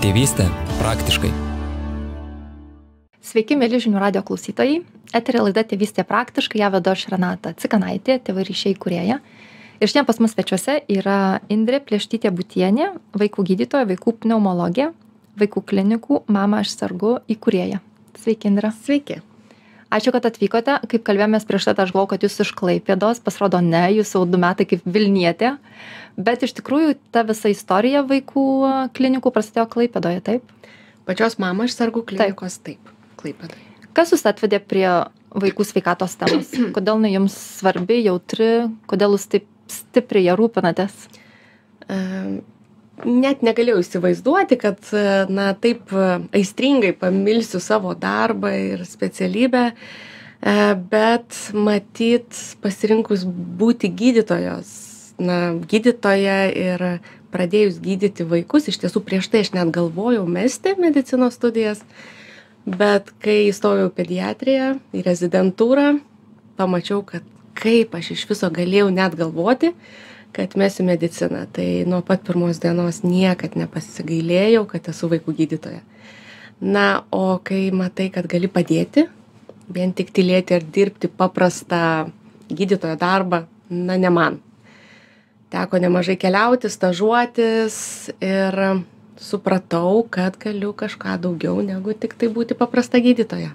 Tėvystė praktiškai. Sveiki, mėly žinių radijo klausytojai. Eteryje laida Tėvystė praktiškai, ją vedu aš Renata Cikanaitė, tėvai ryšiai kūrėja. Ir šiandien pas mus svečiuose yra Indrė Plėštytė-Butienė, vaikų gydytoja, vaikų pneumologė, vaikų klinikų Mama aš sergu įkūrėja. Sveiki, Indrė. Sveiki. Ačiū, kad atvykote. Kaip kalbėjomės prieš tai, aš galvoju, kad jūs iš Klaipėdos, pasirodo ne, jūs jau 2 metai kaip Vilnietė. Bet iš tikrųjų ta visa istorija vaikų klinikų prasidėjo Klaipėdoje, taip? Pačios Mama aš sergu klinikos taip, Klaipėdoje. Kas jūs atvedė prie vaikų sveikatos temos? Kodėl jinai jums svarbi, jautri, kodėl jūs taip stipriai ją rūpinatės? Net negalėjau įsivaizduoti, kad taip aistringai pamilsiu savo darbą ir specialybę, bet matyt pasirinkus būti gydytoja ir pradėjus gydyti vaikus, iš tiesų prieš tai aš net galvojau mesti medicinos studijas, bet kai įstojau į pediatriją, į rezidentūrą, pamačiau, kad kaip aš iš viso galėjau net galvoti, kad mesiu mediciną. Tai nuo pat pirmos dienos niekad nepasigailėjau, kad esu vaikų gydytoja. Na, o kai matai, kad gali padėti, vien tik tylėti ir dirbti paprastą gydytojo darbą, ne man. Teko nemažai keliauti, stažuotis ir supratau, kad galiu kažką daugiau negu tik tai būti paprasta gydytoja.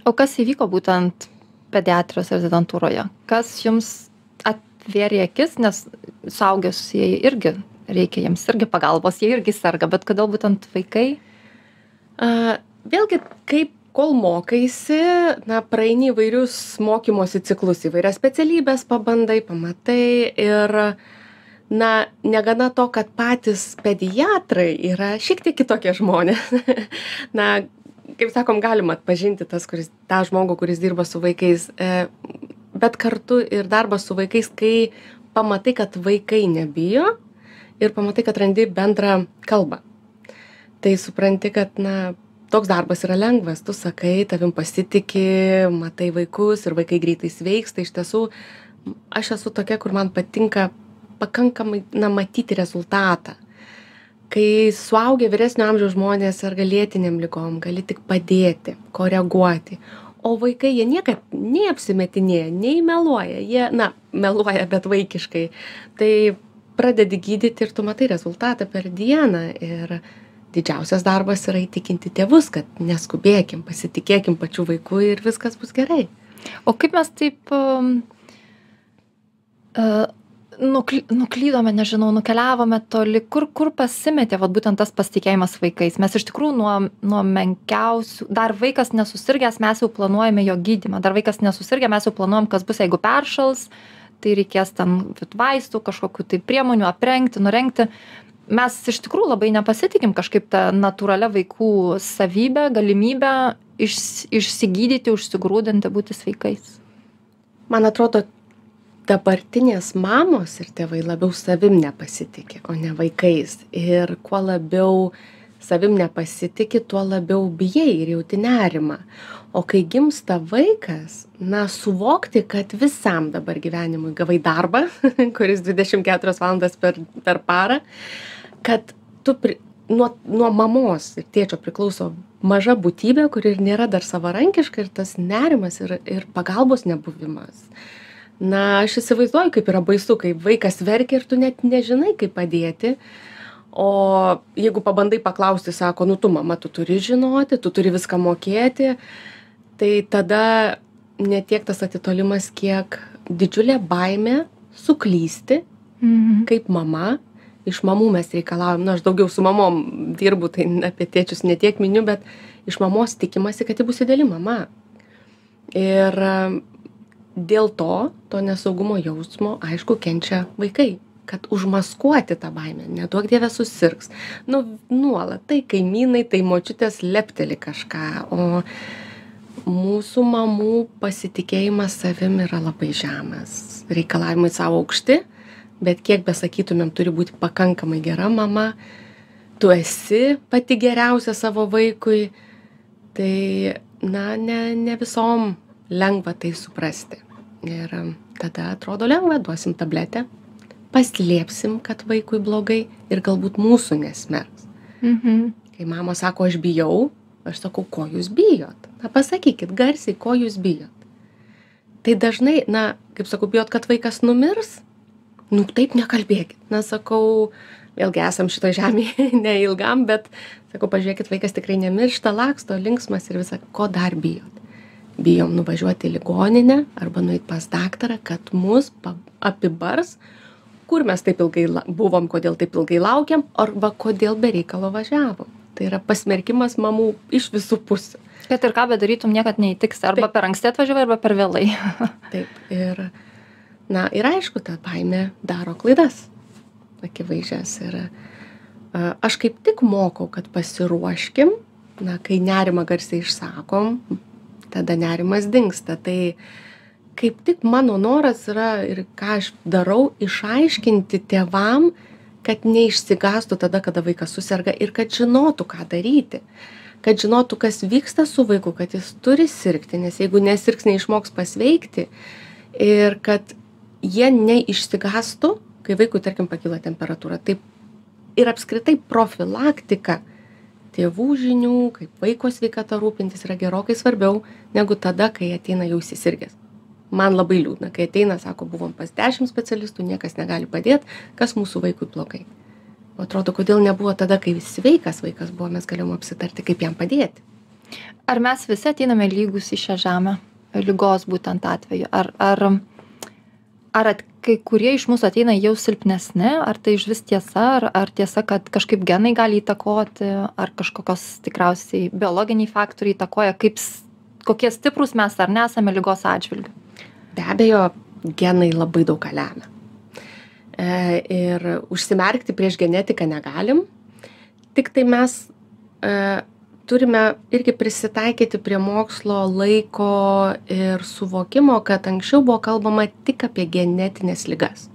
O kas įvyko būtent pediatrijos rezidentūroje? Kas jums atvėrė akis, nes suaugusieji irgi reikia, jiems irgi pagalbos, jie irgi serga, bet kodėl būtent vaikai? Vėlgi, kol mokaisi, praeini įvairius mokymosi ciklus, įvairias specialybės pabandai, pamatai ir negana to, kad patys pediatrai yra šiek tiek kitokie žmonės. Kaip sakom, galima atpažinti tą žmogų, kuris dirba su vaikais, bet kartu ir darbas su vaikais, kai pamatai, kad vaikai nebijo ir pamatai, kad randi bendrą kalbą. Tai supranti, kad toks darbas yra lengvas, tu sakai, tavim pasitiki, matai vaikus ir vaikai greitai sveiksta. Iš tiesų, aš esu tokia, kur man patinka pakankamai matyti rezultatą. Kai suaugę vyresnio amžiaus žmonės serga lėtinėm ligom, gali tik padėti, koreguoti. O vaikai, jie niekad nei apsimetinėja, nei meluoja. Jie, meluoja, bet vaikiškai. Tai pradedi gydyti ir tu matai rezultatą per dieną. Ir didžiausias darbas yra įtikinti tėvus, kad neskubėkim, pasitikėkim pačių vaikų ir viskas bus gerai. O kaip mes taip nuklydome, nežinau, nukeliavome toli, kur pasimetė būtent tas pasitikėjimas vaikais? Mes iš tikrųjų nuo menkiausių, dar vaikas nesusirgęs, mes jau planuojame jo gydymą, dar vaikas nesusirgę, mes jau planuojam, kas bus, jeigu peršals, tai reikės ten vaistų, kažkokių tai priemonių aprengti, nurengti. Mes iš tikrųjų labai nepasitikim kažkaip tą natūralią vaikų savybę, galimybę išsigydyti, užsigrūdinti, būti sveikais. Man atrodo, dabartinės mamos ir tėvai labiau savim nepasitikė, o ne vaikais. Ir kuo labiau savim nepasitikė, tuo labiau bijai ir jauti nerimą. O kai gimsta vaikas, suvokti, kad visam dabar gyvenimui gavai darbą, kuris 24 valandas per parą, kad tu nuo mamos ir tėčio priklauso maža būtybė, kuri ir nėra dar savarankiška, ir tas nerimas ir pagalbos nebuvimas. Aš įsivaizduoju, kaip yra baisu, kai vaikas verkia ir tu net nežinai, kaip padėti. O jeigu pabandai paklausti, sako, tu mama, tu turi žinoti, tu turi viską mokėti, tai tada ne tiek tas atitolimas, kiek didžiulė baimė suklysti, kaip mama. Iš mamų mes reikalaujam, aš daugiau su mamom dirbu, tai apie tėčius ne tiek miniu, bet iš mamos tikimasi, kad ji bus ideali mama. Ir dėl to nesaugumo jausmo, aišku, kenčia vaikai, kad užmaskuoti tą baimę, neduok Dieve susirgs. Nuolat, tai kaimynai, tai močiutės lepteli kažką, o mūsų mamų pasitikėjimas savim yra labai žemas. Reikalavimai savo aukšti, bet kiek besakytumėm, turi būti pakankamai gera mama, tu esi pati geriausia savo vaikui, tai ne visom lengva tai suprasti. Ir tada atrodo lengva, duosim tabletę, paslėpsim, kad vaikui blogai ir galbūt mūsų nesmerks. Kai mama sako, aš bijau, aš sakau, ko jūs bijot? Na, pasakykit garsiai, ko jūs bijot. Tai dažnai, na, kaip sakau, bijot, kad vaikas numirs? Nu, taip nekalbėkit. Na, sakau, vėlgi esam šito žemėje neilgam, bet, sakau, pažiūrėkit, vaikas tikrai nemiršta, laksto, linksmas ir visą, ko dar bijot? Bijom nuvažiuoti į ligoninę arba nueiti pas daktarą, kad mus apibars, kur mes taip ilgai buvom, kodėl taip ilgai laukiam, arba kodėl be reikalo važiavom. Tai yra pasmerkimas mamų iš visų pusių. Kad ir ką bedarytum, niekad neįtiks. Arba per anksti atvažiavai, arba per vėlai. Taip. Ir aišku, ta baimė daro klaidas. Akivaizdžias. Ir aš kaip tik mokau, kad pasiruoškim, kai nerimą garsiai išsakom, tada nerimas dingsta. Tai kaip tik mano noras yra ir ką aš darau, išaiškinti tėvam, kad neišsigąstų tada, kada vaikas suserga ir kad žinotų, ką daryti. Kad žinotų, kas vyksta su vaiku, kad jis turi sirgti, nes jeigu nesirgs, neišmoks pasveikti. Ir kad jie neišsigąstų, kai vaikui, tarkim, pakyla temperatūra. Taip ir apskritai profilaktika tėvų žinių, kaip vaiko sveikata rūpintis yra gerokai svarbiau negu tada, kai ateina jau įsisirgęs. Man labai liūdna, kai ateina, sako, buvom pas 10 specialistų, niekas negali padėti, kas mūsų vaikui blogai. O atrodo, kodėl nebuvo tada, kai sveikas vaikas buvo, mes galėjom apsitarti, kaip jam padėti. Ar mes visi ateiname lygus į šią žemę, lygos būtent atveju? Ar kai kurie iš mūsų ateina jau silpnesni, ar tai iš vis tiesa, ar tiesa, kad kažkaip genai gali įtakoti, ar kažkokios tikriausiai biologiniai faktoriai įtakoja, kokie stiprūs mes ar nesame lygos atžvilgiu? Be abejo, genai labai daug ką lemia. Ir užsimerkti prieš genetiką negalim, tik tai mes turime irgi prisitaikyti prie mokslo laiko ir suvokimo, kad anksčiau buvo kalbama tik apie genetinės ligas.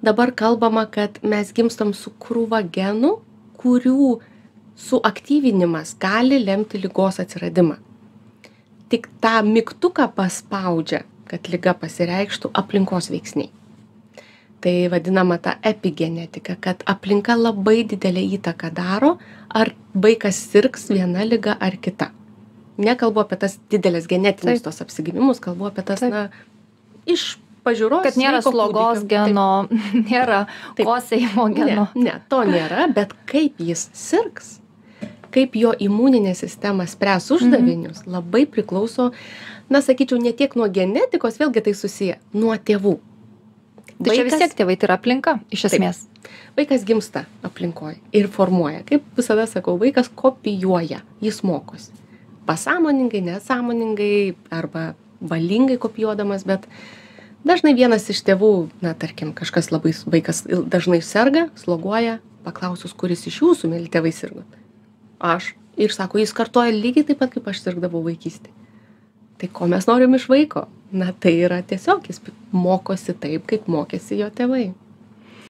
Dabar kalbama, kad mes gimstam su krūva genų, kurių suaktyvinimas gali lemti ligos atsiradimą. Tik tą mygtuką paspaudžia, kad liga pasireikštų aplinkos veiksniai. Tai vadinama ta epigenetika, kad aplinka labai didelę įtaką daro, ar vaikas sirgs viena liga ar kita. Nekalbu apie tas didelės genetinius tos apsigimimus, kalbu apie tas, iš pažiūros. Kad nėra slogos geno, nėra kosėjimo geno. Ne, to nėra, bet kaip jis sirgs, kaip jo imuninė sistema spręs uždavinius, labai priklauso, sakyčiau, ne tiek nuo genetikos, vėlgi tai susiję, nuo tėvų. Tai čia vis tiek tėvai, tai yra aplinka, iš esmės. Taip. Vaikas gimsta aplinkoje ir formuoja. Kaip visada sakau, vaikas kopijuoja, jis mokosi. Pasąmoningai, nesąmoningai arba valingai kopijuodamas, bet dažnai vienas iš tėvų, tarkim, kažkas labai, vaikas dažnai serga, sloguoja, paklausus, kuris iš jūsų, mėly tėvai, sirgot. Aš. Ir sako, jis kartoja lygiai taip pat, kaip aš sirgdavau vaikystėje. Tai ko mes norim iš vaiko? Tai yra tiesiog, jis mokosi taip, kaip mokėsi jo tėvai.